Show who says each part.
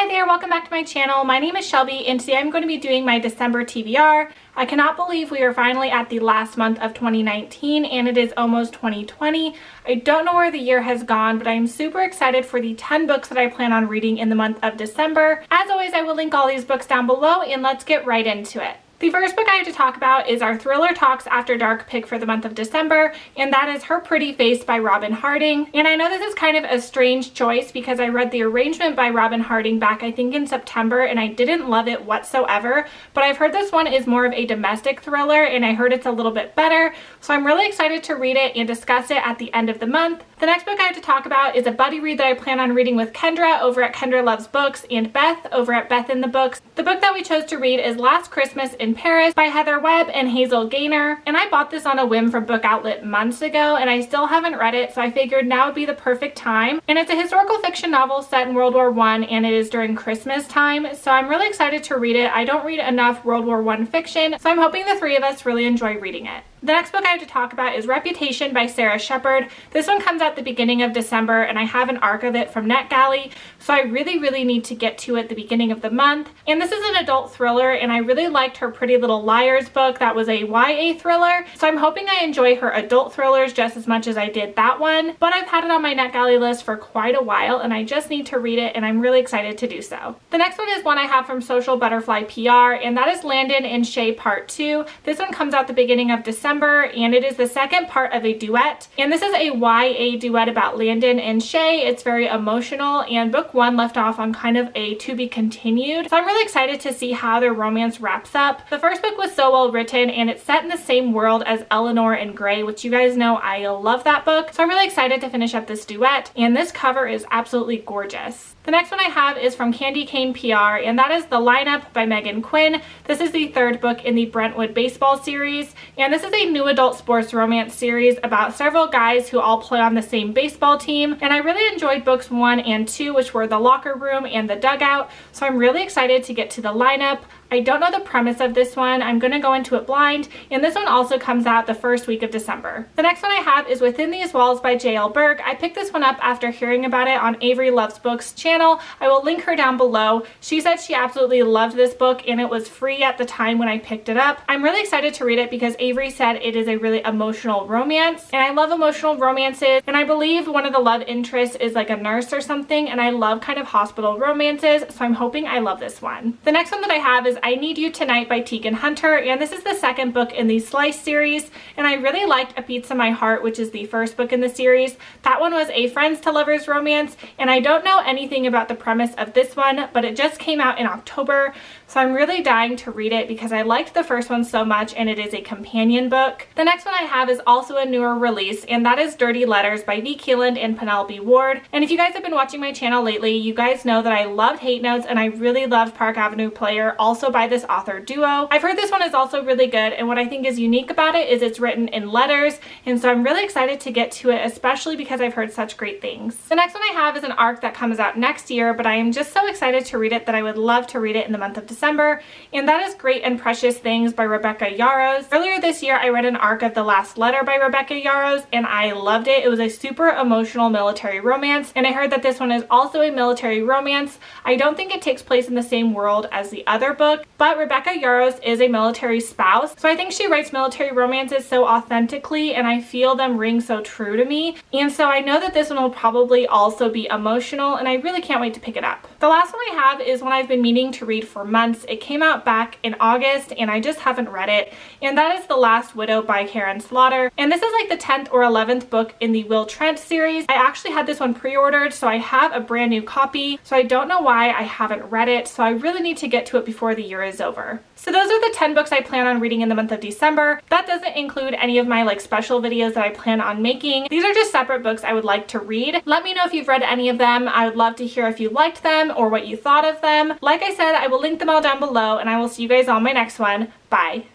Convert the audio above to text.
Speaker 1: Hi there, welcome back to my channel. My name is Shelby and today I'm going to be doing my December TBR. I cannot believe we are finally at the last month of 2019 and it is almost 2020. I don't know where the year has gone, but I am super excited for the 10 books that I plan on reading in the month of December. As always, I will link all these books down below and let's get right into it. The first book I have to talk about is our Thriller Talks After Dark pick for the month of December, and that is Her Pretty Face by Robin Harding. And I know this is kind of a strange choice because I read the arrangement by Robin Harding back I think in September and I didn't love it whatsoever, but I've heard this one is more of a domestic thriller and I heard it's a little bit better, so I'm really excited to read it and discuss it at the end of the month. The next book I have to talk about is a buddy read that I plan on reading with Kendra over at Kendra Loves Books and Beth over at Beth in the Books. The book that we chose to read is Last Christmas in Paris by Heather Webb and Hazel Gaynor, and I bought this on a whim from Book Outlet months ago and I still haven't read it, so I figured now would be the perfect time. And it's a historical fiction novel set in World War I and it is during Christmas time, so I'm really excited to read it. I don't read enough World War I fiction, so I'm hoping the three of us really enjoy reading it. The next book I have to talk about is Reputation by Sarah Shepard. This one comes out the beginning of December and I have an arc of it from NetGalley, so I really need to get to it the beginning of the month. And this is an adult thriller and I really liked her Pretty Little Liars book. That was a YA thriller, so I'm hoping I enjoy her adult thrillers just as much as I did that one. But I've had it on my NetGalley list for quite a while and I just need to read it and I'm really excited to do so. The next one is one I have from Social Butterfly PR and that is Landon and Shay Part 2. This one comes out the beginning of December and it is the second part of a duet, and this is a YA duet about Landon and Shay. It's very emotional and book one left off on kind of a to be continued, so I'm really excited to see how their romance wraps up. The first book was so well written and it's set in the same world as Eleanor and Grey, which you guys know I love that book, so I'm really excited to finish up this duet, and this cover is absolutely gorgeous. The next one I have is from Candy Cane PR and that is The Lineup by Megan Quinn. This is the third book in the Brentwood Baseball series, and this is a new adult sports romance series about several guys who all play on the same baseball team, and I really enjoyed books 1 and 2, which were The Locker Room and The Dugout, so I'm really excited to get to The Lineup. I don't know the premise of this one. I'm going to go into it blind, and this one also comes out the first week of December. The next one I have is Within These Walls by J.L. Berg. I picked this one up after hearing about it on Avery Loves Books channel. I will link her down below. She said she absolutely loved this book and it was free at the time when I picked it up. I'm really excited to read it because Avery said it is a really emotional romance, and I love emotional romances, and I believe one of the love interests is like a nurse or something, and I love kind of hospital romances, so I'm hoping I love this one. The next one that I have is I Need You Tonight by Tegan Hunter, and this is the second book in the Slice series, and I really liked A Pizza My Heart, which is the first book in the series. That one was a friends to lovers romance, and I don't know anything about the premise of this one, but it just came out in October, so I'm really dying to read it because I liked the first one so much and it is a companion book. The next one I have is also a newer release, and that is Dirty Letters by V. Keeland and Penelope Ward. And if you guys have been watching my channel lately, you guys know that I loved Hate Notes and I really loved Park Avenue Player, also by this author duo. I've heard this one is also really good, and what I think is unique about it is it's written in letters, and so I'm really excited to get to it, especially because I've heard such great things. The next one I have is an arc that comes out next year, but I am just so excited to read it that I would love to read it in the month of December, and that is Great and Precious Things by Rebecca Yarros. Earlier this year I read an arc of The Last Letter by Rebecca Yarros and I loved it. It was a super emotional military romance, and I heard that this one is also a military romance. I don't think it takes place in the same world as the other book, but Rebecca Yarros is a military spouse, so I think she writes military romances so authentically and I feel them ring so true to me, and so I know that this one will probably also be emotional and I really can't wait to pick it up. The last one I have is one I've been meaning to read for months. It came out back in August and I just haven't read it, and that is The Last Widow by Karen Slaughter, and this is like the 10th or 11th book in the Will Trent series. I actually had this one pre-ordered, so I have a brand new copy, so I don't know why I haven't read it, so I really need to get to it before the year is over. So those are the 10 books I plan on reading in the month of December. That doesn't include any of my like special videos that I plan on making. These are just separate books I would like to read. Let me know if you've read any of them. I would love to hear if you liked them or what you thought of them. Like I said, I will link them all down below, and I will see you guys on my next one. Bye!